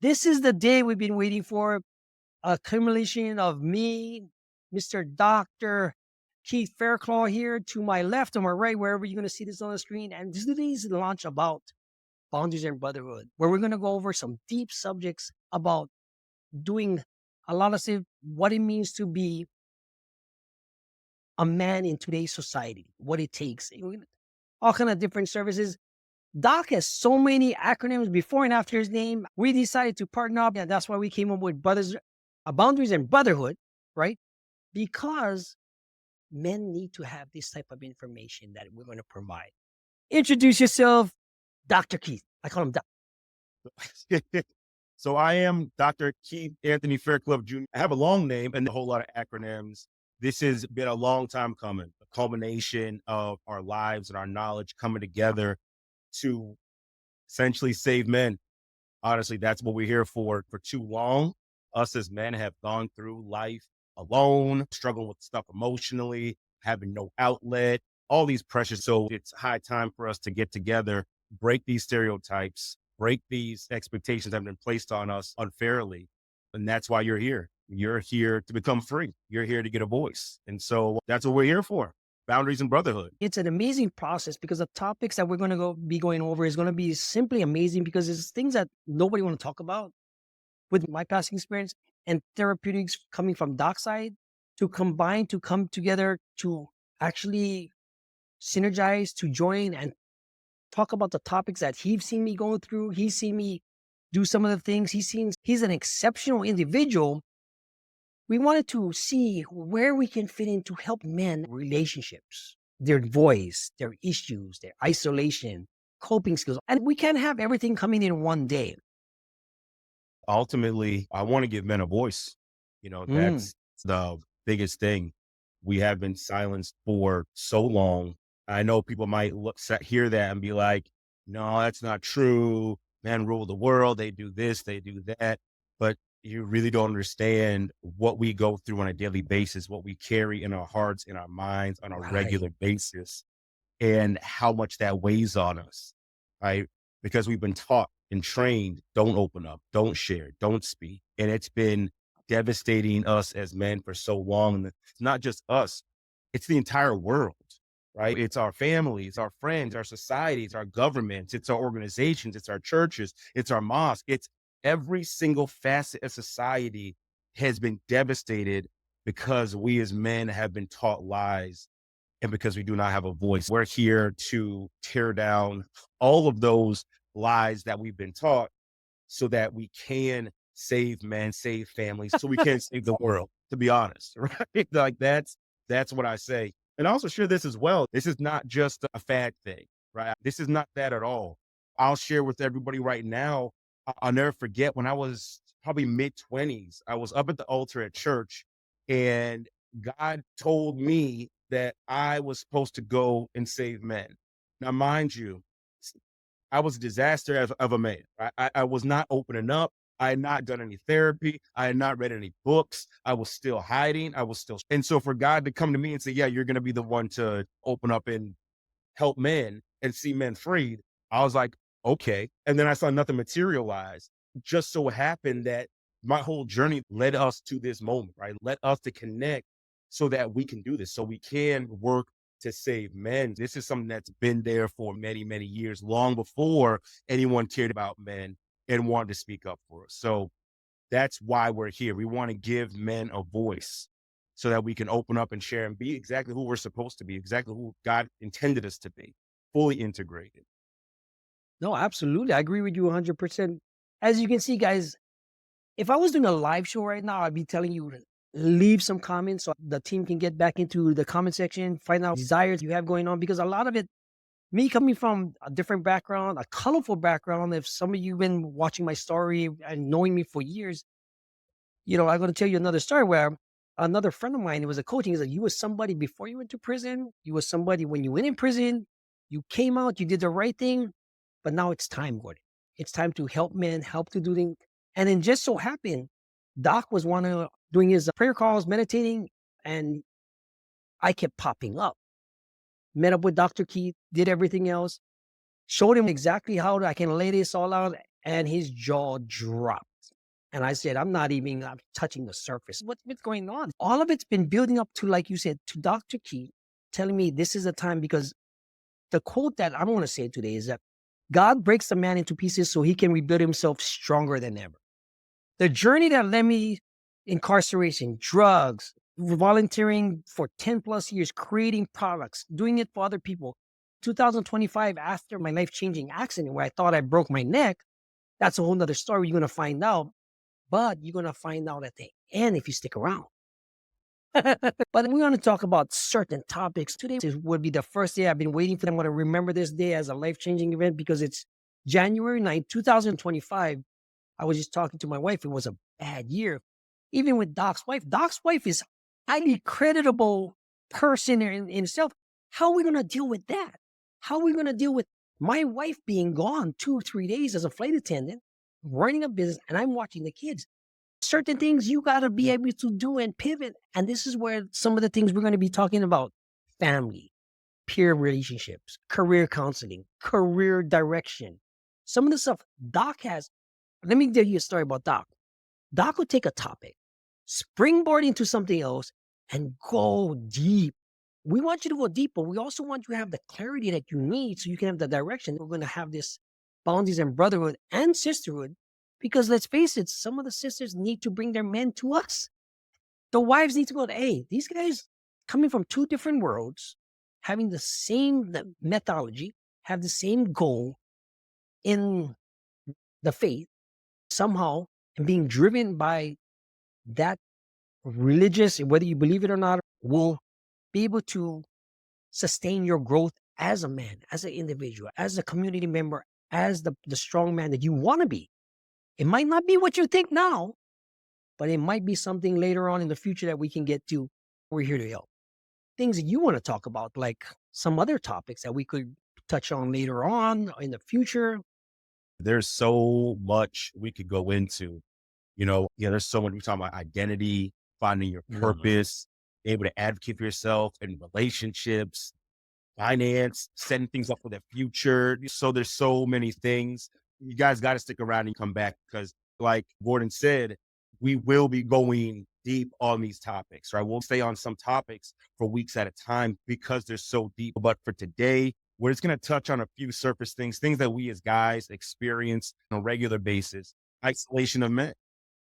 This is the day we've been waiting for. A accumulation of me, Mr. Dr. Keith Faircloth here to my left or my right, wherever you're going to see this on the screen. And today's launch about boundaries and brotherhood, where we're going to go over some deep subjects about doing a lot of stuff, what it means to be a man in today's society, what it takes, all kind of different services. Doc has so many acronyms before and after his name. We decided to partner up, and that's why we came up with boundaries and brotherhood, right? Because men need to have this type of information that we're going to provide. Introduce yourself, Dr. Keith. I call him Doc. So I am Dr. Keith Anthony Faircloth Jr. I have a long name and a whole lot of acronyms. This has been a long time coming, a culmination of our lives and our knowledge coming together to essentially save men. Honestly, that's what we're here for. For too long, us as men have gone through life alone, struggling with stuff emotionally, having no outlet, all these pressures. So it's high time for us to get together, break these stereotypes, break these expectations that have been placed on us unfairly. And that's why you're here. You're here to become free. You're here to get a voice. And so that's what we're here for. Boundaries and brotherhood. It's an amazing process because the topics that we're going to be going over is going to be simply amazing because it's things that nobody want to talk about. With my past experience and therapeutics coming from Doc's side to combine, to come together, to actually synergize, to join and talk about the topics that he's seen me going through. He's seen me do some of the things he's an exceptional individual. We wanted to see where we can fit in to help men relationships, their voice, their issues, their isolation, coping skills. And we can't have everything coming in one day. Ultimately, I want to give men a voice. Mm. That's the biggest thing. We have been silenced for so long. I know people might hear that and be like, no, that's not true. Men rule the world. They do this, they do that. But you really don't understand what we go through on a daily basis, what we carry in our hearts, in our minds on a Right. regular basis, and how much that weighs on us, right? Because we've been taught and trained, don't open up, don't share, don't speak. And it's been devastating us as men for so long. And it's not just us, it's the entire world, right? It's our families, our friends, our societies, our governments, it's our organizations, it's our churches, it's our mosques, it's every single facet of society has been devastated because we as men have been taught lies and because we do not have a voice. We're here to tear down all of those lies that we've been taught so that we can save men, save families, so we can save the world, to be honest, right? Like that's what I say. And I also share this as well. This is not just a fad thing, right? This is not that at all. I'll share with everybody right now. I'll never forget when I was probably mid-20s, I was up at the altar at church and God told me that I was supposed to go and save men. Now, mind you, I was a disaster of a man. I was not opening up. I had not done any therapy. I had not read any books. I was still hiding. And so for God to come to me and say, yeah, you're going to be the one to open up and help men and see men freed. I was like, okay. And then I saw nothing materialize. Just so happened that my whole journey led us to this moment, right? Led us to connect so that we can do this, so we can work to save men. This is something that's been there for many, many years, long before anyone cared about men and wanted to speak up for us. So that's why we're here. We want to give men a voice so that we can open up and share and be exactly who we're supposed to be, exactly who God intended us to be, fully integrated. No, absolutely. I agree with you 100%. As you can see, guys, if I was doing a live show right now, I'd be telling you to leave some comments so the team can get back into the comment section, find out desires you have going on. Because a lot of it, me coming from a different background, a colorful background, if some of you have been watching my story and knowing me for years, I'm going to tell you another story where another friend of mine, it was a coaching, he said, you were somebody before you went to prison. You were somebody when you went in prison, you came out, you did the right thing, but now it's time, Gordon. It's time to help men, help to do things. And then just so happened, Doc was one of doing his prayer calls, meditating, and I kept popping up. Met up with Dr. Keith, did everything else, showed him exactly how I can lay this all out, and his jaw dropped. And I said, I'm touching the surface. What's going on? All of it's been building up to, like you said, to Dr. Keith telling me this is a time because the quote that I want to say today is that God breaks the man into pieces so he can rebuild himself stronger than ever. The journey that led me incarceration, drugs, volunteering for 10 plus years, creating products, doing it for other people. 2025, after my life changing accident where I thought I broke my neck, that's a whole nother story you're going to find out. But you're going to find out at the end if you stick around. But we want to talk about certain topics. Today would be the first day I've been waiting for. I'm going to remember this day as a life changing event because it's January 9th, 2025. I was just talking to my wife. It was a bad year. Even with Doc's wife. Doc's wife is highly creditable person in itself. How are we going to deal with that? How are we going to deal with my wife being gone 2 or 3 days as a flight attendant, running a business, and I'm watching the kids? Certain things you got to be able to do and pivot. And this is where some of the things we're going to be talking about: family, peer relationships, career counseling, career direction. Some of the stuff Doc has. Let me tell you a story about Doc. Doc will take a topic, springboard into something else, and go deep. We want you to go deep, but we also want you to have the clarity that you need so you can have the direction. We're going to have this boundaries and brotherhood and sisterhood because let's face it, some of the sisters need to bring their men to us. The wives need to go, hey, these guys coming from two different worlds, having the same methodology, have the same goal in the faith somehow and being driven by that religious, whether you believe it or not, will be able to sustain your growth as a man, as an individual, as a community member, as the strong man that you want to be. It might not be what you think now, but it might be something later on in the future that we can get to. We're here to help. Things that you want to talk about, like some other topics that we could touch on later on in the future. There's so much we could go into, there's so much we talk about identity, finding your purpose, able to advocate for yourself in relationships, finance, setting things up for the future. So there's so many things. You guys got to stick around and come back because, like Gordon said, we will be going deep on these topics, right? We'll stay on some topics for weeks at a time because they're so deep. But for today, we're just going to touch on a few surface things that we as guys experience on a regular basis. Isolation of men.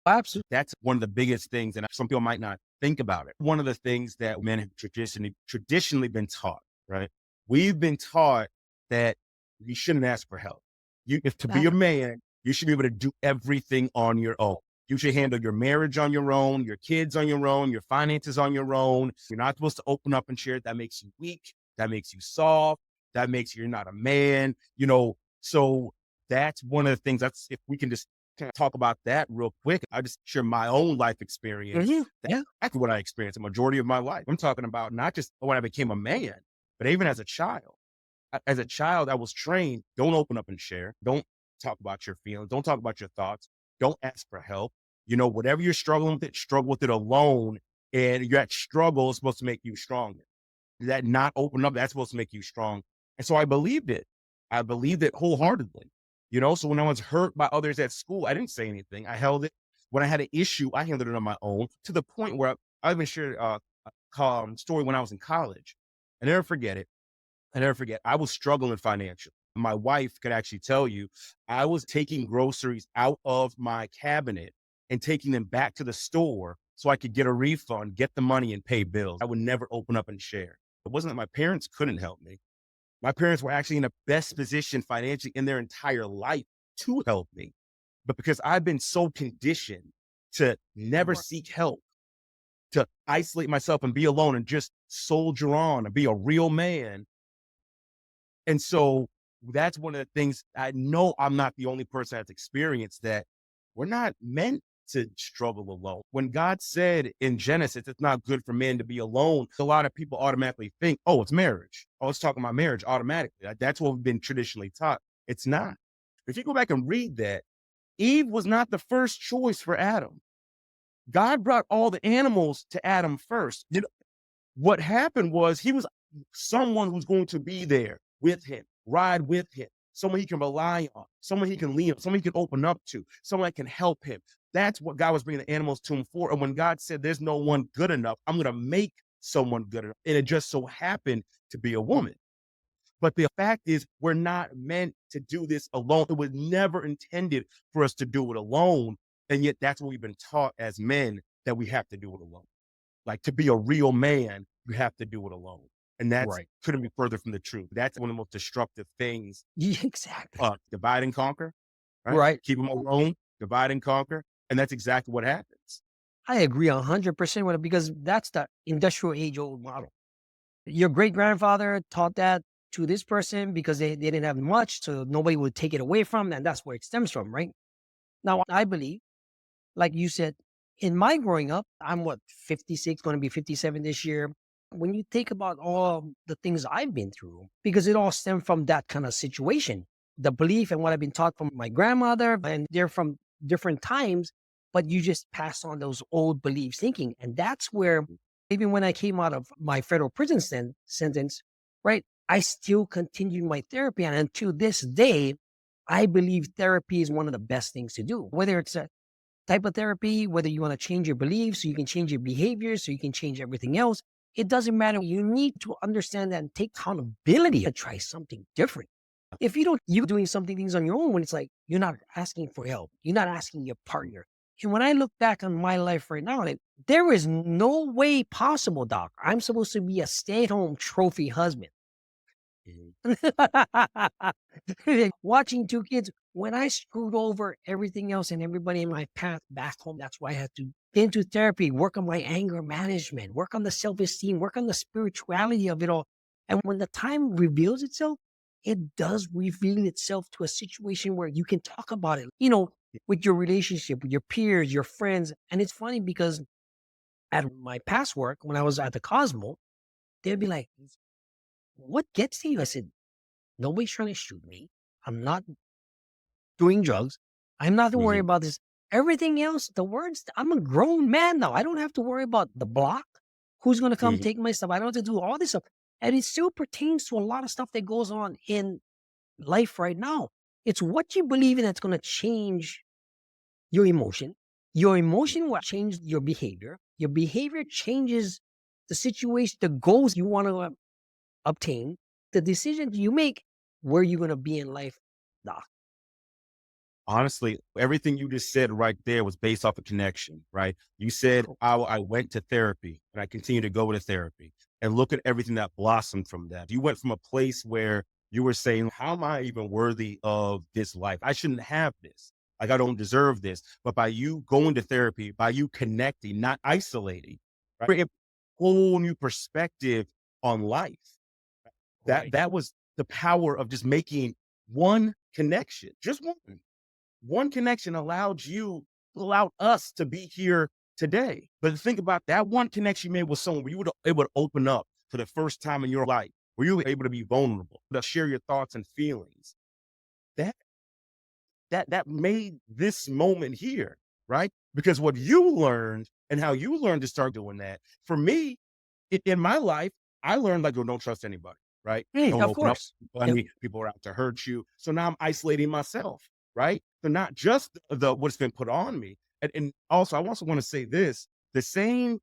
Absolutely. That's one of the biggest things, and some people might not think about it. One of the things that men have traditionally been taught, right? We've been taught that you shouldn't ask for help. If to be a man, you should be able to do everything on your own. You should handle your marriage on your own, your kids on your own, your finances on your own. You're not supposed to open up and share. That makes you weak. That makes you soft. That makes you're not a man. So that's one of the things. That's if we can just kind of talk about that real quick. I just share my own life experience. Yeah. That's what I experienced the majority of my life. I'm talking about not just when I became a man, but even as a child. As a child, I was trained, don't open up and share. Don't talk about your feelings. Don't talk about your thoughts. Don't ask for help. Whatever you're struggling with it, struggle with it alone. And that struggle is supposed to make you stronger. That not open up, that's supposed to make you strong. And so I believed it. I believed it wholeheartedly. So when I was hurt by others at school, I didn't say anything. I held it. When I had an issue, I handled it on my own to the point where I even shared a story when I was in college. I never forget it. I was struggling financially. My wife could actually tell you, I was taking groceries out of my cabinet and taking them back to the store so I could get a refund, get the money and pay bills. I would never open up and share. It wasn't that my parents couldn't help me. My parents were actually in the best position financially in their entire life to help me. But because I've been so conditioned to never seek help, to isolate myself and be alone and just soldier on and be a real man. And so that's one of the things I know I'm not the only person that's experienced that we're not meant to struggle alone. When God said in Genesis, it's not good for men to be alone, a lot of people automatically think, oh, it's marriage. Oh, it's talking about marriage automatically. That's what we've been traditionally taught. It's not. If you go back and read that, Eve was not the first choice for Adam. God brought all the animals to Adam first. What happened was he was someone who's going to be there with him, ride with him, someone he can rely on, someone he can lean on, someone he can open up to, someone that can help him. That's what God was bringing the animals to him for. And when God said, there's no one good enough, I'm going to make someone good enough. And it just so happened to be a woman. But the fact is, we're not meant to do this alone. It was never intended for us to do it alone. And yet that's what we've been taught as men, that we have to do it alone. Like, to be a real man, you have to do it alone. And that's Right. couldn't be further from the truth. That's one of the most destructive things. Yeah, exactly. Divide and conquer, right? Right. Keep them alone, divide and conquer. And that's exactly what happens. I agree 100% with it because that's the industrial age old model. Your great grandfather taught that to this person because they didn't have much, so nobody would take it away from them. And that's where it stems from, right? Now, I believe, like you said, in my growing up, I'm what, 56, going to be 57 this year. When you think about all the things I've been through, because it all stemmed from that kind of situation, the belief and what I've been taught from my grandmother, and they're from different times, but you just pass on those old beliefs thinking. And that's where, even when I came out of my federal prison sentence, right, I still continued my therapy. And until this day, I believe therapy is one of the best things to do, whether it's a type of therapy, whether you want to change your beliefs, so you can change your behavior, so you can change everything else. It doesn't matter. You need to understand that and take accountability to try something different. If you don't, you're doing something things on your own when it's like you're not asking for help, you're not asking your partner. And when I look back on my life right now, like, there is no way possible, Doc. I'm supposed to be a stay-at-home trophy husband. Mhm. Watching two kids, when I screwed over everything else and everybody in my path back home, that's why I had to get into therapy, work on my anger management, work on the self-esteem, work on the spirituality of it all. And when the time reveals itself, it does reveal itself to a situation where you can talk about it, with your relationship, with your peers, your friends. And it's funny because at my past work, when I was at the Cosmo, they'd be like, "What gets to you?" I said, "Nobody's trying to shoot me. I'm not doing drugs. I'm not to worry Mhm. about this. Everything else, the words, I'm a grown man now. I don't have to worry about the block. Who's going to come Mhm. take my stuff? I don't have to do all this stuff." And it still pertains to a lot of stuff that goes on in life right now. It's what you believe in that's going to change your emotion. Your emotion will change your behavior. Your behavior changes the situation, the goals you want to obtain, the decisions you make, where you're going to be in life. Doc. Honestly, everything you just said right there was based off a connection, right? You said, Cool. I went to therapy and I continue to go to therapy, and look at everything that blossomed from that. You went from a place where you were saying, how am I even worthy of this life? I shouldn't have this. Like, I don't deserve this. But by you going to therapy, by you connecting, not isolating, right? A whole new perspective on life. That Right. that was the power of just making one connection, just one. One connection allowed us to be here today. But think about that one connection you made with someone where you would it would open up for the first time in your life, where you were able to be vulnerable, to share your thoughts and feelings. That that made this moment here, right? Because what you learned and how you learned to start doing that, for me, in my life, I learned, like, "Oh, don't trust anybody," right? Don't Of open up course. to Yep. anybody. People are out to hurt you. So now I'm isolating myself, right? So not just the what's been put on me. And also, I also want to say this: the same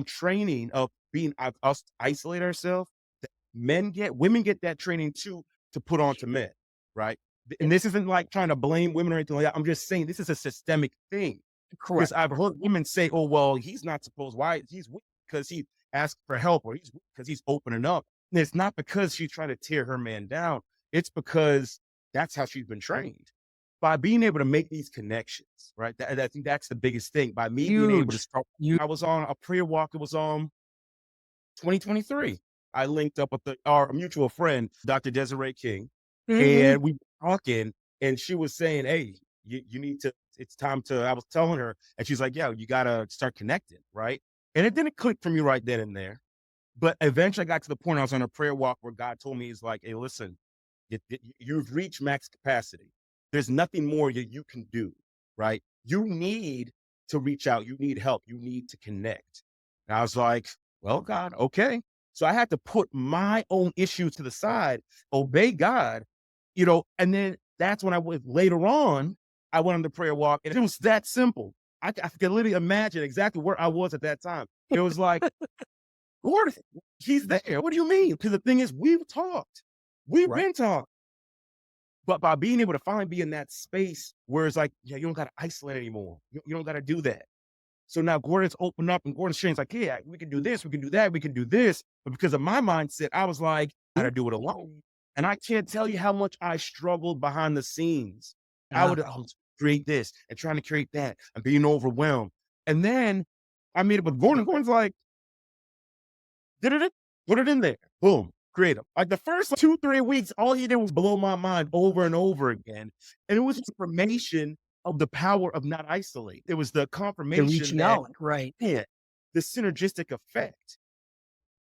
training of being us isolate ourselves, that men get, women get that training too, to put on to men, right? And Yep. this isn't like trying to blame women or anything like that. I'm just saying this is a systemic thing, because Correct. I've heard women say, "Oh, well, he's not supposed. Why? He's weak because he asked for help, or he's weak because he's opening up." And it's not because she's trying to tear her man down. It's because that's how she's been trained. By being able to make these connections, right? I think that's the biggest thing. By me being able to Huge. start, You I was on a prayer walk. It was 2023. I linked up with our mutual friend, Dr. Desiree King, Mhm. and we were talking, and she was saying, "Hey, you need to, it's time to," I was telling her, and she's like, "Yeah, you got to start connecting," right? And it didn't click for me right then and there. But eventually I got to the point, I was on a prayer walk where God told me, he's like, "Hey, listen, you've reached max capacity. There's nothing more that you can do, right? You need to reach out. You need help. You need to connect." And I was like, "Well, God, okay." So I had to put my own issues to the side, obey God, and then that's when I went later on, I went on the prayer walk, and it was that simple. I can literally imagine exactly where I was at that time. It was like, Gordon, he's there. What do you mean? Because the thing is, we've talked. We've Right. been talking. But by being able to finally be in that space where it's like, yeah, you don't got to isolate anymore. You don't got to do that. So now Gordon's opened up and Gordon's sharing like, yeah, we can do this, we can do that, we can do this. But because of my mindset, I was like, I gotta do it alone. And I can't tell you how much I struggled behind the scenes. I Ah, would create this and trying to create that and being overwhelmed. And then I meet up with Gordon. Gordon's like, did it, put it in there. Boom, create them. Like the first 2, 3 weeks, all he did was blow my mind over and over again. And it was confirmation of the power of not isolate. It was the they're confirmation reaching that, out, right. man, the synergistic effect.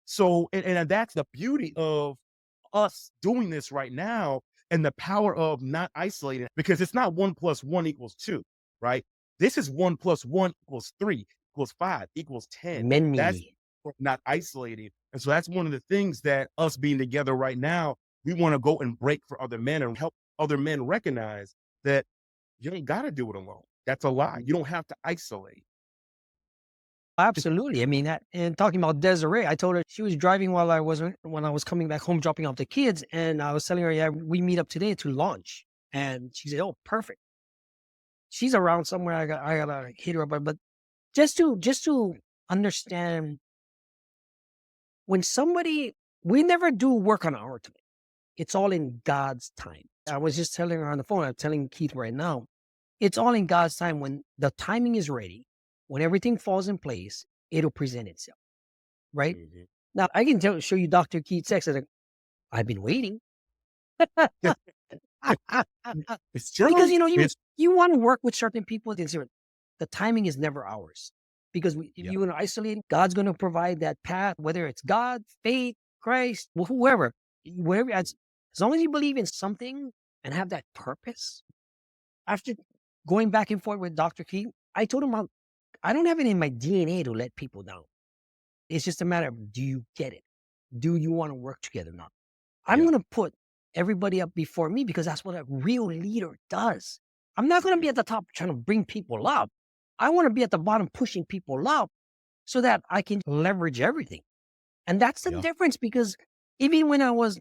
So, and that's the beauty of us doing this right now and the power of not isolating because it's not 1+1=2, right? This is 1+1=3 equals 5 equals 10. That's Many. not isolating. And so that's one of the things that us being together right now, we want to go and break for other men and help other men recognize that you ain't got to do it alone. That's a lie. You don't have to isolate. Absolutely. I mean, that and talking about Desiree, I told her she was driving while I wasn't when I was coming back home dropping off the kids, and I was telling her, "Yeah, we meet up today to launch." And she said, "Oh, perfect." She's around somewhere. I gotta hit her up, but just to understand when somebody we never do work on our time. It's all in God's time. I was just telling her on the phone. I'm telling Keith right now. It's all in God's time. When the timing is ready, when everything falls in place, it'll present itself. Right? Mhm. Now, I can show you Dr. Keith's text. Like, I've been waiting. It's Because, true. It's you want to work with certain people. The timing is never ours. Because if yeah, you want to isolate, God's going to provide that path, whether it's God, faith, Christ, whoever, wherever, as long as you believe in something and have that purpose. After going back and forth with Dr. Keith, I told him, I don't have it in my DNA to let people down. It's just a matter of, do you get it? Do you want to work together now? I'm yeah. going to put everybody up before me because that's what a real leader does. I'm not going to be at the top trying to bring people up. I want to be at the bottom pushing people up so that I can leverage everything. And that's the Yeah. difference because even when I was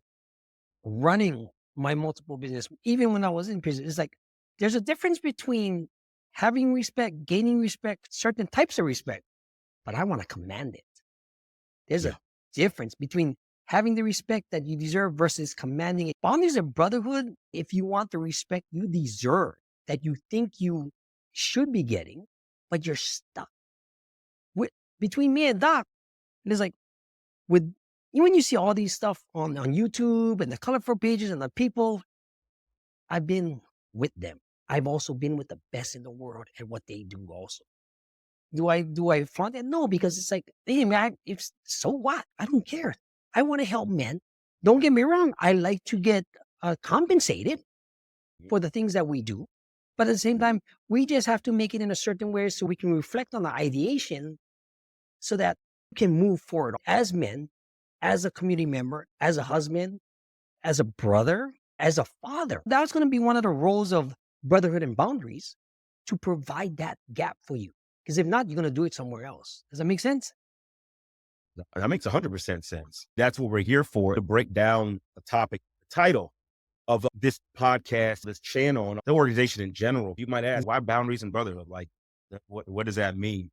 running my multiple business, even when I was in prison, it's like there's a difference between having respect, gaining respect, certain types of respect, but I want to command it. There's a Yeah. difference between having the respect that you deserve versus commanding it. Boundaries of brotherhood, if you want the respect you deserve, that you think you should be getting, but you're stuck. With, between me and Doc, it is like with when you see all these stuff on YouTube and the colorful pages and the people, I've been with them. I've also been with the best in the world at what they do also. Do I flaunt it? No, because it's like, hey man, it's so what? I don't care. I want to help men. Don't get me wrong. I like to get compensated Mhm. for the things that we do, but at the same time, we just have to make it in a certain way so we can reflect on the ideation, so that we can move forward as men, as a community member, as a husband, as a brother, as a father. That's going to be one of the roles of brotherhood and boundaries to provide that gap for you. Because if not, you're going to do it somewhere else. Does that make sense? That makes 100% sense. That's what we're here for, to break down the topic, the title of this podcast, this channel, and the organization in general. You might ask, why boundaries and brotherhood? Like, what does that mean?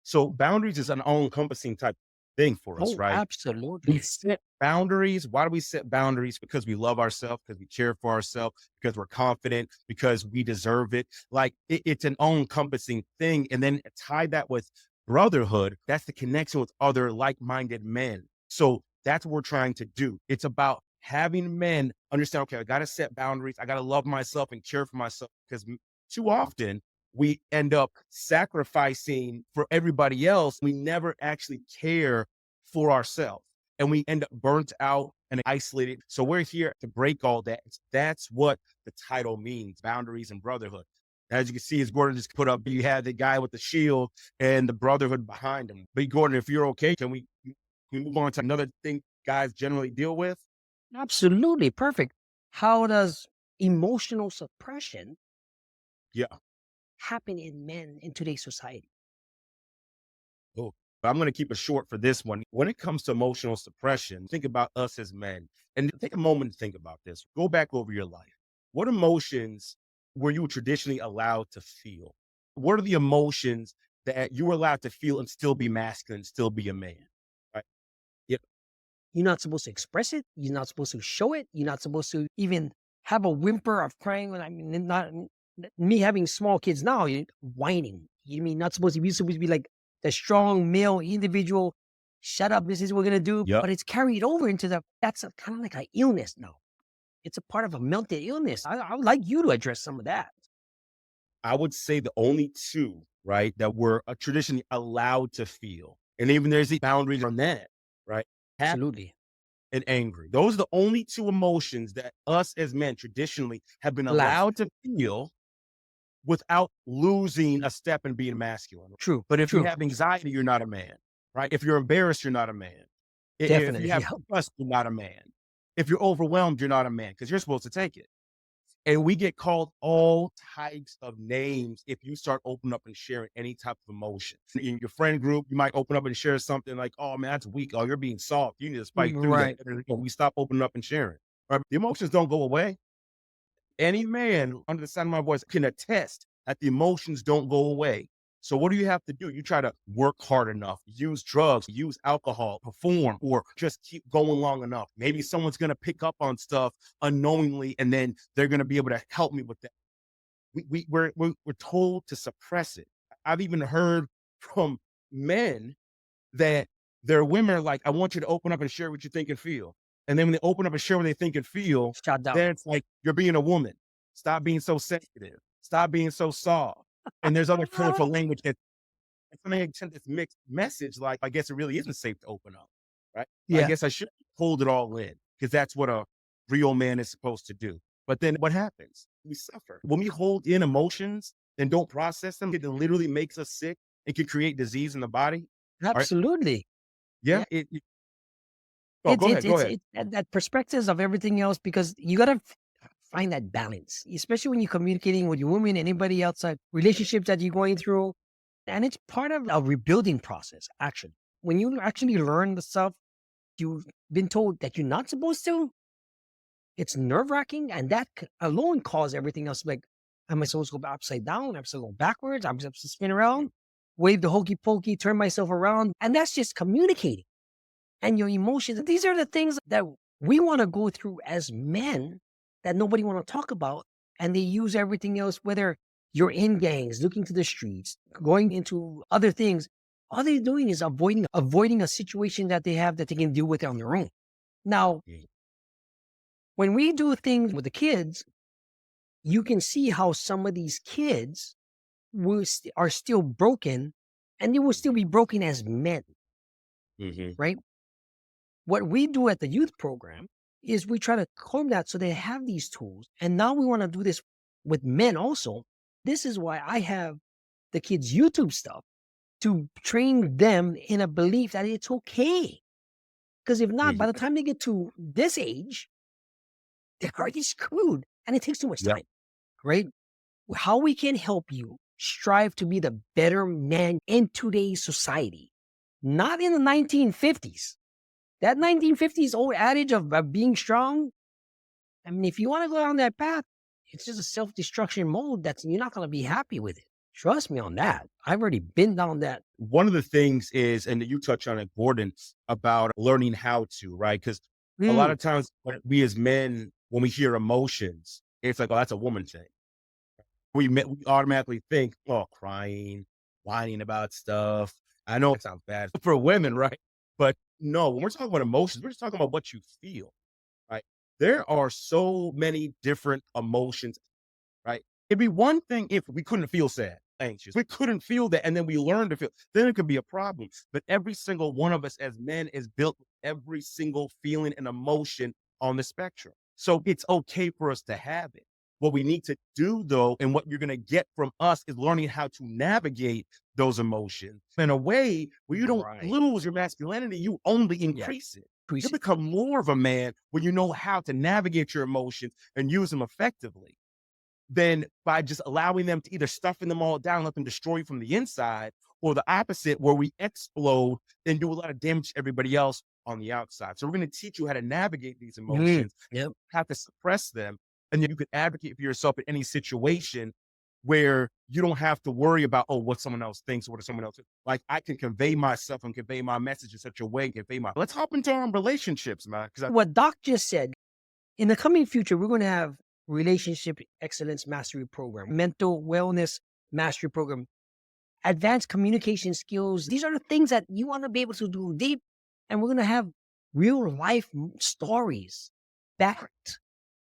So boundaries is an all-encompassing type thing for us, Oh, right? We absolutely. set boundaries. Why do we set boundaries? Because we love ourselves, because we care for ourselves, because we're confident, because we deserve it. Like it's an all-encompassing thing. And then tie that with brotherhood. That's the connection with other like-minded men. So that's what we're trying to do. It's about having men understand, okay, I got to set boundaries. I got to love myself and care for myself because too often we end up sacrificing for everybody else. We never actually care for ourselves and we end up burnt out and isolated. So we're here to break all that. That's what the title means, boundaries and brotherhood. As you can see, as Gordon just put up, you had the guy with the shield and the brotherhood behind him. But Gordon, if you're okay, can we move on to another thing guys generally deal with? Absolutely. Perfect. How does emotional suppression Yeah. happen in men in today's society. Oh, but I'm going to keep it short for this one. When it comes to emotional suppression, think about us as men and take a moment to think about this. Go back over your life. What emotions were you traditionally allowed to feel? What are the emotions that you were allowed to feel and still be masculine, still be a man? Right? Yeah. You're not supposed to express it. You're not supposed to show it. You're not supposed to even have a whimper of crying. When I mean, not me having small kids now, you whining. You mean not supposed to be? You're supposed to be like the strong male individual. Shut up. This is what we're gonna do. Yep. But it's carried over into the. That's kind of like an illness now. It's a part of a mental illness. I would like you to address some of that. I would say the only two, right, that were traditionally allowed to feel. And even there's the boundaries on that, right? Absolutely. And angry. Those are the only two emotions that us as men traditionally have been Allowed. allowed to feel without losing a step and being masculine. True. But if you True. have anxiety, you're not a man, right? If you're embarrassed, you're not a man. If you Definitely. have Yeah. trust, you're not a man. If you're overwhelmed, you're not a man because you're supposed to take it. And we get called all types of names if you start opening up and sharing any type of emotion. In your friend group, you might open up and share something like, oh man, that's weak. Oh, you're being soft. You need to fight through that. Right. And we stop opening up and sharing. Right? The emotions don't go away. Any man under the sound of my voice can attest that the emotions don't go away. So what do you have to do? You try to work hard enough, use drugs, use alcohol, perform, or just keep going long enough. Maybe someone's going to pick up on stuff unknowingly, and then they're going to be able to help me with that. We're told to suppress it. I've even heard from men that their women are like, I want you to open up and share what you think and feel. And then when they open up and share what they think and feel, Shut down. then it's like, you're being a woman. Stop being so sensitive. Stop being so soft. And there's other colorful language that to some extent this mixed message, like, I guess it really isn't safe to open up. Right. I Yeah. guess I should hold it all in because that's what a real man is supposed to do. But then what happens? We suffer. When we hold in emotions and don't process them, it literally makes us sick. It can create disease in the body. All right. Absolutely. Yeah, Yeah. oh, go ahead, go ahead. It's that perspectives of everything else because you gotta find that balance, especially when you're communicating with your woman, anybody outside relationships that you're going through. And it's part of a rebuilding process, actually. When you actually learn the stuff you've been told that you're not supposed to, it's nerve wracking. And that alone causes everything else. Like, am I supposed to go upside down? Am I supposed to go backwards? I'm supposed to spin around, wave the hokey pokey, turn myself around. And that's just communicating and your emotions. These are the things that we want to go through as men that nobody want to talk about. And they use everything else, whether you're in gangs, looking to the streets, going into other things. All they're doing is avoiding a situation that they have that they can deal with on their own. Now, Mm, when we do things with the kids, you can see how some of these kids are still broken and they will still be broken as men, mhm, right? What we do at the youth program is we try to comb that so they have these tools. And now we want to do this with men also. This is why I have the kids' YouTube stuff to train them in a belief that it's okay. Because if not, by the mhm. time they get to this age, they're already screwed and it takes too much Yep, time, right? How we can help you strive to be the better man in today's society, not in the 1950s. That 1950s old adage of being strong, I mean, if you want to go down that path, it's just a self-destruction mode that's you're not going to be happy with it. Trust me on that. I've already been down that. one of the things is, and you touch on it, Gordon, about learning how to, right? Because a lot Mm, of times when we as men, when we hear emotions, it's like, oh, that's a woman thing. We automatically think, oh, crying, whining about stuff. I know it sounds bad for women, right? But no, when we're talking about emotions, we're just talking about what you feel, right? There are so many different emotions. Right? It'd be one thing if we couldn't feel sad, anxious. We couldn't feel that, and then we learned to feel. Then it could be a problem. But every single one of us as men is built with every single feeling and emotion on the spectrum. So it's okay for us to have it. What we need to do, though, and what you're going to get from us is learning how to navigate those emotions in a way where you don't right. lose your masculinity, you only Yeah. increase it. You Appreciate become more of a man when you know how to navigate your emotions and use them effectively. than by just allowing them to either stuffing them all down, let them destroy you from the inside, or the opposite, where we explode and do a lot of damage to everybody else on the outside. So we're going to teach you how to navigate these emotions, Yep. how to suppress them, and then you can advocate for yourself in any situation where you don't have to worry about, oh, what someone else thinks, or what someone else. Like I can convey myself and convey my message in such a way, convey my. Let's hop into our relationships, man. Because What Doc just said, in the coming future, we're going to have relationship excellence mastery program, mental wellness mastery program, advanced communication skills. These are the things that you want to be able to do deep. And we're going to have real life stories backed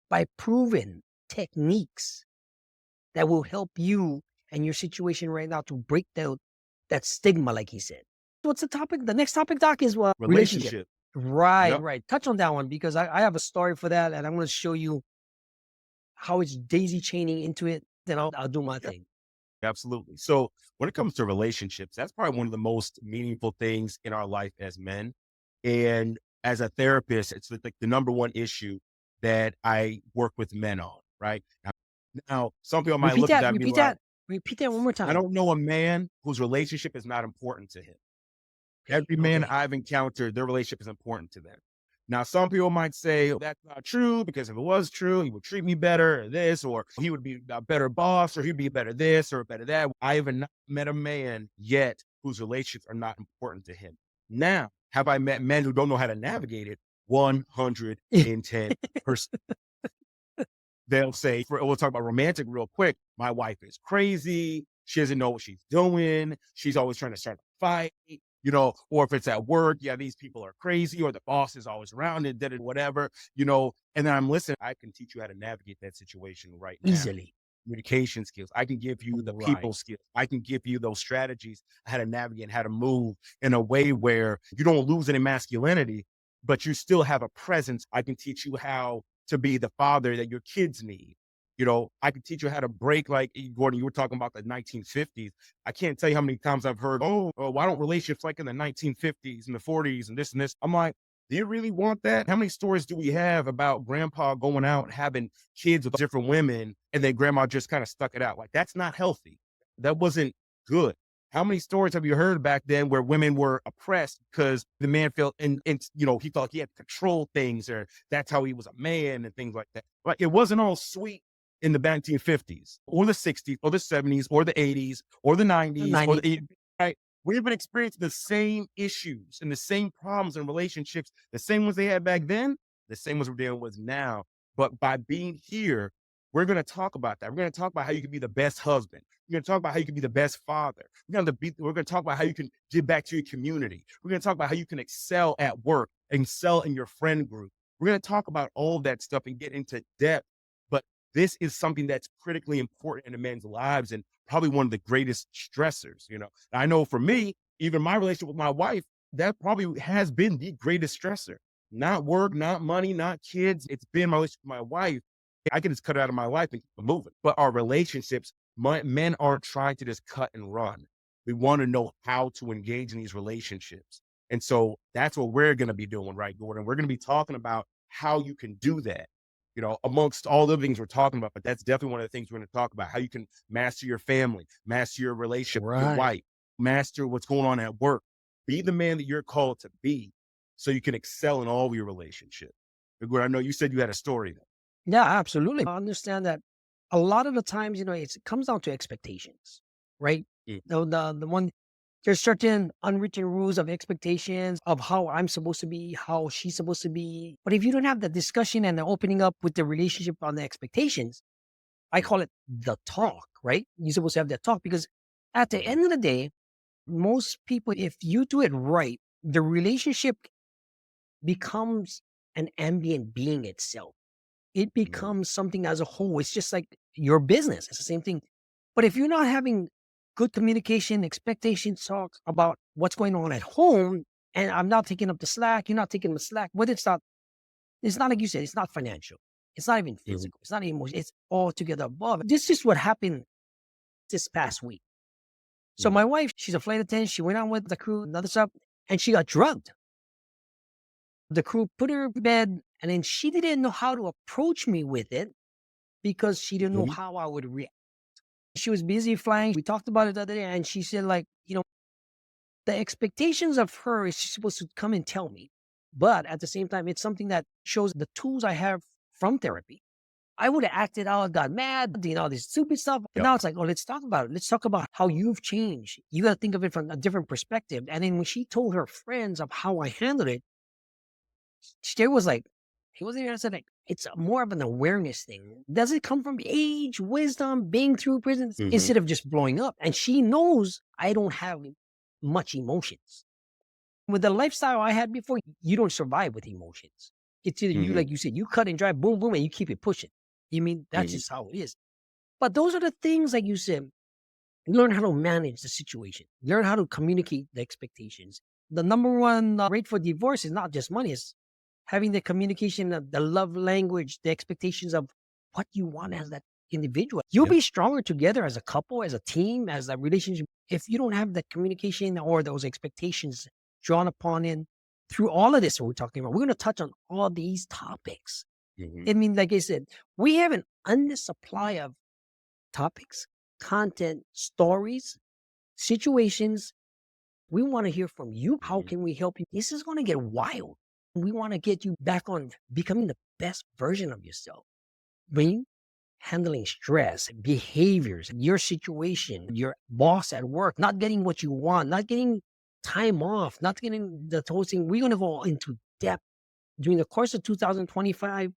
by proven techniques that will help you and your situation right now to break that stigma, like he said. What's the topic? The next topic, Doc, is what? Relationship. relationship. Right, Yep. right. Touch on that one because I have a story for that and I'm going to show you how it's daisy chaining into it. Then I'll do my thing. Absolutely. So when it comes to relationships, that's probably one of the most meaningful things in our life as men. And as a therapist, it's like the number one issue that I work with men on, right? Now, some people might Repeat look at that. that and be like, Repeat that one more I time. don't know a man whose relationship is not important to him. Okay. Every man Okay. I've encountered, their relationship is important to them. Now, some people might say that's not true because if it was true, he would treat me better or this, or he would be a better boss, or he'd be better this or better that. I haven't not met a man yet whose relationships are not important to him. Now, have I met men who don't know how to navigate it? 110%. They'll say, we'll talk about romantic real quick. My wife is crazy. She doesn't know what she's doing. She's always trying to start a fight, or if it's at work, yeah, these people are crazy, or the boss is always around and did it, whatever, and then I'm listening. I can teach you how to navigate that situation right now. Easily. Communication skills. I can give you the Right. people skills. I can give you those strategies, how to navigate, how to move in a way where you don't lose any masculinity, but you still have a presence. I can teach you how to be the father that your kids need. I can teach you how to break, like Gordon, you were talking about the 1950s. I can't tell you how many times I've heard, oh, why don't relationships like in the 1950s and the 40s and this and this? I'm like, do you really want that? How many stories do we have about grandpa going out having kids with different women and then grandma just kind of stuck it out? Like, that's not healthy. That wasn't good. How many stories have you heard back then where women were oppressed because the man felt, and he felt like he had to control things, or that's how he was a man and things like that. Like, it wasn't all sweet in the 1950s or the 60s or the 70s or the 80s or the 90s or 90. the 80s. Right? We've been experiencing the same issues and the same problems in relationships, the same ones they had back then, the same ones we're dealing with now. But by being here, we're going to talk about that. We're going to talk about how you can be the best husband. We're going to talk about how you can be the best father. We're going to talk about how you can give back to your community. We're going to talk about how you can excel at work, excel in your friend group. We're going to talk about all that stuff and get into depth. But this is something that's critically important in a man's lives and probably one of the greatest stressors. I know for me, even my relationship with my wife, that probably has been the greatest stressor. Not work, not money, not kids. It's been my relationship with my wife. I can just cut it out of my life and keep it moving. But our relationships, men aren't trying to just cut and run. We want to know how to engage in these relationships. And so that's what we're going to be doing, right, Gordon? We're going to be talking about how you can do that, amongst all the things we're talking about. But that's definitely one of the things we're going to talk about, how you can master your family, master your relationship with your Right. wife, master what's going on at work. Be the man that you're called to be so you can excel in all of your relationships. Gordon, I know you said you had a story there. Yeah, absolutely. I understand that a lot of the times, it comes down to expectations, right? Mm, The one there's certain unwritten rules of expectations of how I'm supposed to be, how she's supposed to be. But if you don't have the discussion and the opening up with the relationship on the expectations, I mm, call it the talk, right? You're supposed to have that talk because at the mhm, end of the day, most people, if you do it right, the relationship becomes an ambient being itself. It mm, becomes something as a whole. It's just like your business. It's the same thing. But if you're not having good communication, expectation talk about what's going on at home, and I'm not taking up the slack, you're not taking the slack, but it's not like you said, it's not financial. It's not even mhm, physical. It's not even emotional. It's altogether above. This is what happened this past week. So mm, my wife, she's a flight attendant. She went out with the crew, another stuff, and she got drugged. The crew put her to bed, and then she didn't know how to approach me with it because she didn't know Mhm. how I would react. She was busy flying. We talked about it the other day, and she said, like, the expectations of her is she's supposed to come and tell me. But at the same time, it's something that shows the tools I have from therapy. I would have acted out, got mad, all this stupid stuff. But Yep. now it's like, oh, let's talk about it. Let's talk about how you've changed. You got to think of it from a different perspective. And then when she told her friends of how I handled it, she was like, he wasn't even said like it's more of an awareness thing. Does it come from age, wisdom, being through prison Mhm. instead of just blowing up? And she knows I don't have much emotions. With the lifestyle I had before, you don't survive with emotions. It's either you, Mhm. like you said, you cut and drive, boom, boom, and you keep it pushing. You mean that's Mhm. just how it is. But those are the things, like you said, learn how to manage the situation, learn how to communicate the expectations. The number one rate for divorce is not just money, it's having the communication, the love language, the expectations of what you want as that individual. You'll Yep. be stronger together as a couple, as a team, as a relationship. If you don't have that communication or those expectations drawn upon in through all of this, what we're talking about, we're going to touch on all these topics. Mhm. I mean, like I said, we have an endless supply of topics, content, stories, situations. We want to hear from you. How Mhm. can we help you? This is going to get wild. We want to get you back on becoming the best version of yourself. Being handling stress, behaviors, your situation, your boss at work, not getting what you want, not getting time off, not getting the whole thing. We're going to go into depth during the course of 2025.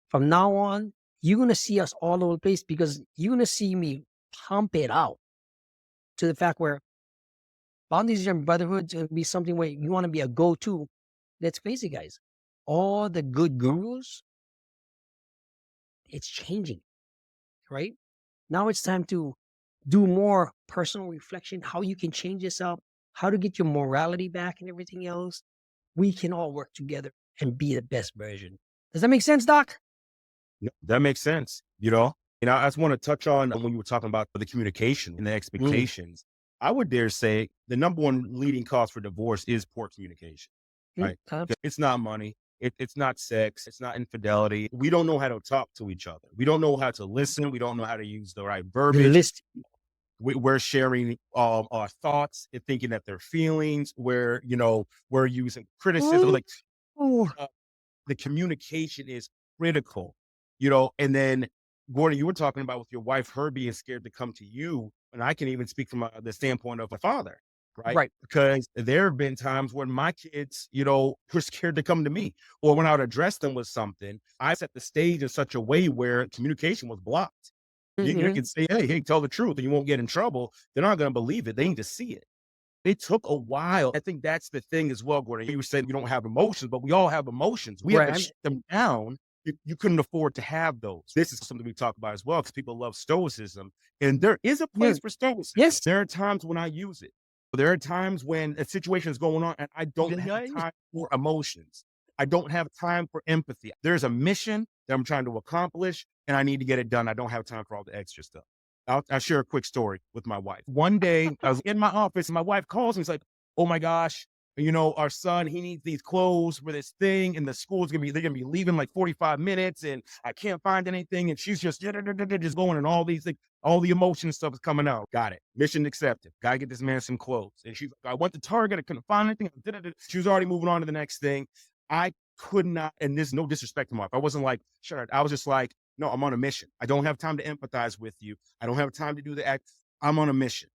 From now on, you're going to see us all over the place because you're going to see me pump it out to the fact where boundaries and brotherhoods going to be something where you want to be a go-to. Let's face it, guys. All the good gurus, it's changing, right? Now it's time to do more personal reflection, how you can change yourself, how to get your morality back and everything else. We can all work together and be the best version. Does that make sense, Doc? Yep, that makes sense. I just want to touch on when you were talking about the communication and the Mm, expectations. I would dare say the number one leading cause for divorce is poor communication, right? 'Cause it's not money. It's not sex. It's not infidelity. We don't know how to talk to each other. We don't know how to listen. We don't know how to use the right the verbiage. list. We're sharing our thoughts and thinking that they're feelings. We're using criticism. Oh, Like the communication is critical, and then Gordon, you were talking about with your wife, her being scared to come to you. And I can even speak from the standpoint of a father, right? right. Because there have been times when my kids, were scared to come to me, or when I would address them with something, I set the stage in such a way where communication was blocked. You Mhm. can say, hey, tell the truth and you won't get in trouble. They're not going to believe it. They need to see it. It took a while. I think that's the thing as well, Gordon. You said we don't have emotions, but we all have emotions. We have to Right. shut them down. You couldn't afford to have those. This is something we talk about as well because people love stoicism. And there is a Yeah. place for stoicism. Yes. There are times when I use it. There are times when a situation is going on and I don't have Right. time for emotions. I don't have time for empathy. There's a mission that I'm trying to accomplish and I need to get it done. I don't have time for all the extra stuff. I'll share a quick story with my wife. One day, I was in my office, and my wife calls me. She's like, "Oh my gosh, our son, he needs these clothes for this thing, and the school's they're gonna be leaving like 45 minutes, and I can't find anything." And she's just just going, and all these things, all the emotion stuff is coming out. Got it. Mission accepted. Gotta get this man some clothes. And she's like, "I went to Target, I couldn't find anything." She was already moving on to the next thing. I could not, and there's no disrespect to my wife. I wasn't like, sure. I was just like, no, I'm on a mission. I don't have time to empathize with you. I don't have time to do the act. I'm on a mission.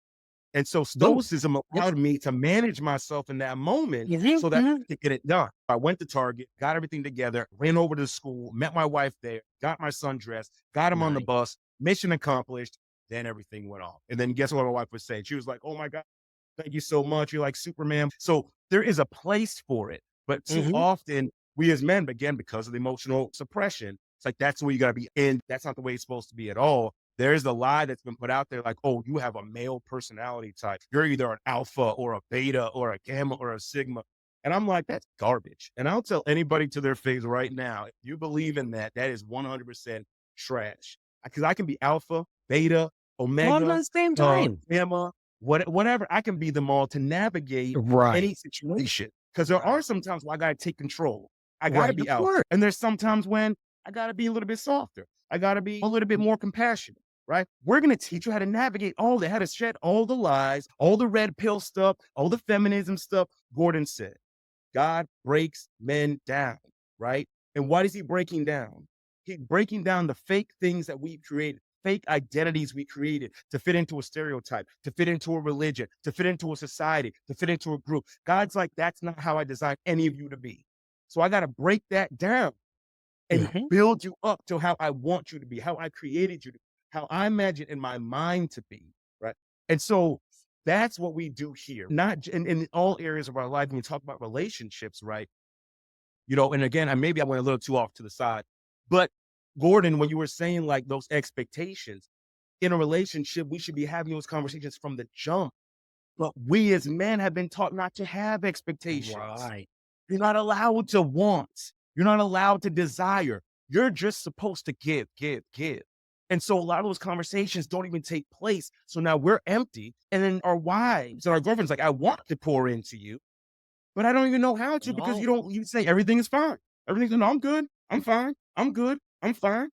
And so Boom. stoicism Yes. allowed me to manage myself in that moment Mhm, so that mhm. I could get it done. I went to Target, got everything together, ran over to the school, met my wife there, got my son dressed, got him on the Nice. bus, mission accomplished. Then everything went off. And then guess what my wife was saying? She was like, "Oh my God, thank you so much. You're like Superman." So there is a place for it. But too Mhm. often, we as men, again, because of the emotional suppression, it's like that's where you got to be. And that's not the way it's supposed to be at all. There's the lie that's been put out there like, oh, you have a male personality type. You're either an alpha or a beta or a gamma or a sigma. And I'm like, that's garbage. And I'll tell anybody to their face right now, if you believe in that, that is 100% trash. Because I can be alpha, beta, All at omega, the same time. gamma, whatever. I can be them all to navigate any Right. situation. Because there are some times where I got to take control. I got to Right. be Of alpha. course. And there's sometimes when I got to be a little bit softer. I got to be a little bit more compassionate, right? We're going to teach you how to navigate all that, how to shed all the lies, all the red pill stuff, all the feminism stuff. Gordon said, God breaks men down, right? And what is he breaking down? He's breaking down the fake things that we've created, fake identities we created to fit into a stereotype, to fit into a religion, to fit into a society, to fit into a group. God's like, that's not how I designed any of you to be. So I got to break that down and Mhm. build you up to how I want you to be, how I created you to be, how I imagine in my mind to be, right? And so that's what we do here, not in all areas of our life. When we talk about relationships, right? And again, maybe I went a little too off to the side, but Gordon, when you were saying like those expectations in a relationship, we should be having those conversations from the jump. But we as men have been taught not to have expectations. Right. You're not allowed to want. You're not allowed to desire. You're just supposed to give, give, give. And so a lot of those conversations don't even take place. So now we're empty. And then our wives and our girlfriends like, I want to pour into you, but I don't even know how to because No. you say everything is fine. Everything's no, I'm good. I'm fine. I'm good. I'm fine.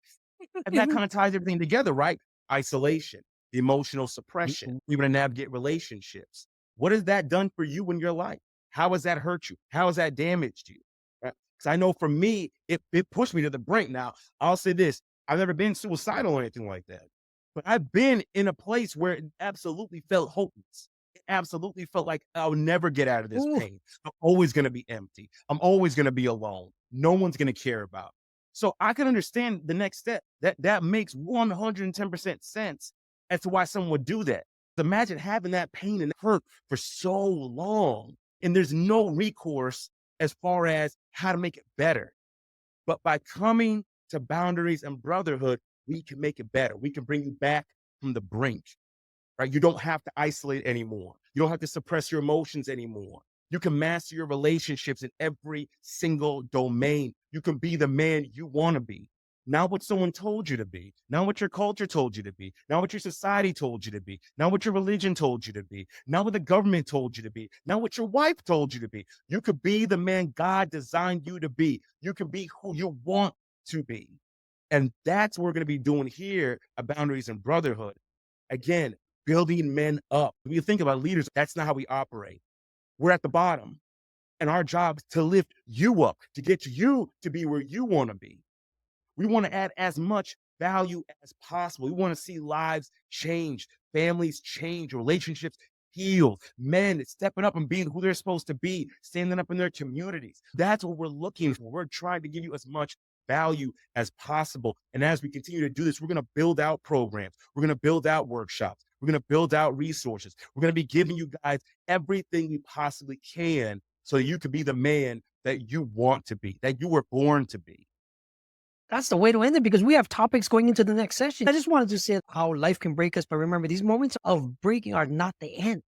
And that kind of ties everything together, right? Isolation, emotional suppression, Mhm. even to navigate relationships. What has that done for you in your life? How has that hurt you? How has that damaged you? Because I know for me, it pushed me to the brink. Now, I'll say this: I've never been suicidal or anything like that, but I've been in a place where it absolutely felt hopeless. It absolutely felt like I'll never get out of this Ooh, pain. I'm always going to be empty. I'm always going to be alone. No one's going to care about. So I can understand the next step. That makes 110% sense as to why someone would do that. Imagine having that pain and hurt for so long, and there's no recourse as far as how to make it better. But by coming to boundaries and brotherhood, we can make it better. We can bring you back from the brink, right? You don't have to isolate anymore. You don't have to suppress your emotions anymore. You can master your relationships in every single domain. You can be the man you want to be. Not what someone told you to be, not what your culture told you to be, not what your society told you to be, not what your religion told you to be, not what the government told you to be, not what your wife told you to be. You could be the man God designed you to be. You can be who you want to be. And that's what we're going to be doing here at Boundaries and Brotherhood. Again, building men up. When you think about leaders, that's not how we operate. We're at the bottom, and our job is to lift you up, to get you to be where you want to be. We want to add as much value as possible. We want to see lives change, families change, relationships heal, men stepping up and being who they're supposed to be, standing up in their communities. That's what we're looking for. We're trying to give you as much value as possible. And as we continue to do this, we're going to build out programs. We're going to build out workshops. We're going to build out resources. We're going to be giving you guys everything we possibly can so that you can be the man that you want to be, that you were born to be. that's the way to end it because we have topics going into the next session. I just wanted to say how life can break us, but remember, these moments of breaking are not the end.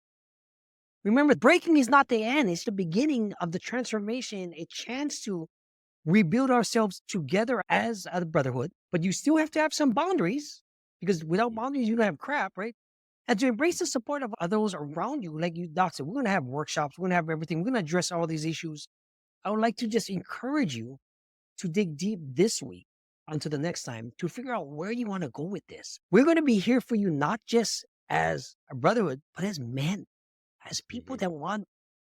Remember, breaking is not the end, it's the beginning of the transformation, a chance to rebuild ourselves together as a brotherhood. But you still have to have some boundaries because without boundaries, you don't have crap, right? And to embrace the support of others around you, like you, Doc said, we're going to have workshops, we're going to have everything, we're going to address all these issues. I would like to just encourage you to dig deep this week until the next time to figure out where you want to go with this. We're going to be here for you, not just as a brotherhood, but as men, as people Mhm. that want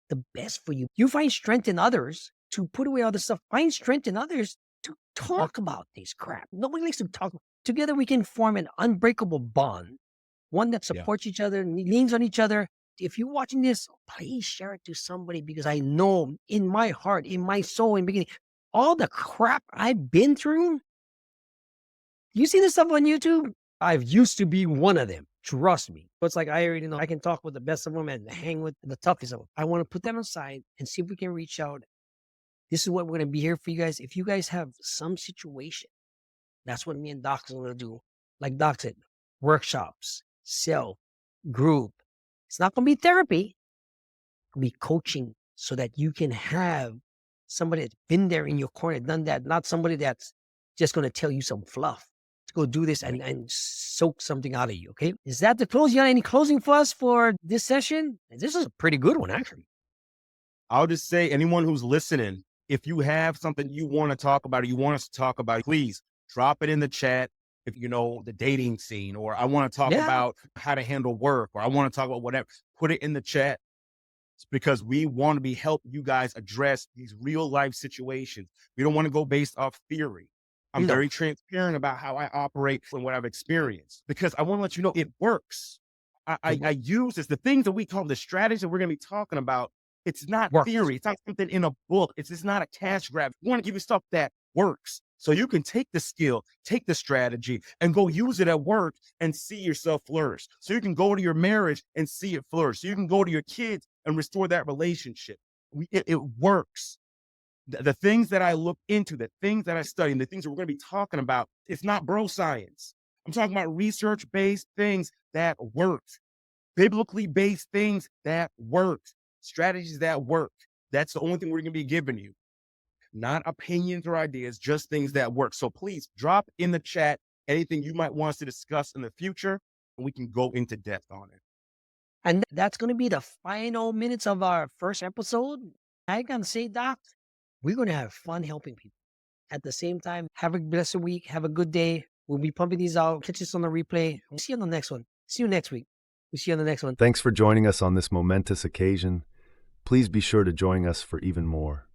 the best for you. You find strength in others to put away all the stuff. Find strength in others to talk about this crap. Nobody likes to talk. Together, we can form an unbreakable bond, one that Yeah. supports each other, leans on each other. If you're watching this, please share it to somebody because I know in my heart, in my soul, in the beginning, all the crap I've been through. You see this stuff on YouTube? I've used to be one of them. Trust me. But it's like I already know I can talk with the best of them and hang with the toughest of them. I want to put that aside and see if we can reach out. This is what we're going to be here for you guys. If you guys have some situation, that's what me and Doc are going to do. Like Doc said, workshops, self, group. It's not going to be therapy. It'll be coaching so that you can have somebody that's been there in your corner, done that, not somebody that's just going to tell you some fluff to go do this Right. and soak something out of you. Okay. Is that the close? You got any closing for us for this session? This is a pretty good one, actually. I'll just say, anyone who's listening, if you have something you want to talk about or you want us to talk about, please drop it in the chat. if you know the dating scene, or I want to talk Yeah. about how to handle work, or I want to talk about whatever, put it in the chat. It's because we want to be help you guys address these real life situations. We don't want to go based off theory. I'm No. very transparent about how I operate and what I've experienced because I want to let you know it works. It I use this, the things that we call the strategies that we're going to be talking about. It's not works. theory. It's not something in a book. It's just not a cash grab. We want to give you stuff that works. So you can take the skill, take the strategy, and go use it at work and see yourself flourish. So you can go to your marriage and see it flourish. So you can go to your kids and restore that relationship. It works. The things that I look into, the things that I study, and the things that we're going to be talking about, it's not bro science. I'm talking about research based things that work, biblically based things that work, strategies that work. That's the only thing we're going to be giving you, not opinions or ideas, just things that work. So please drop in the chat anything you might want us to discuss in the future, and we can go into depth on it. And that's going to be the final minutes of our first episode. I can say, Doc, we're going to have fun helping people. At the same time, have a blessed week. Have a good day. We'll be pumping these out. Catch us on the replay. We'll see you on the next one. See you next week. We'll see you on the next one. Thanks for joining us on this momentous occasion. Please be sure to join us for even more.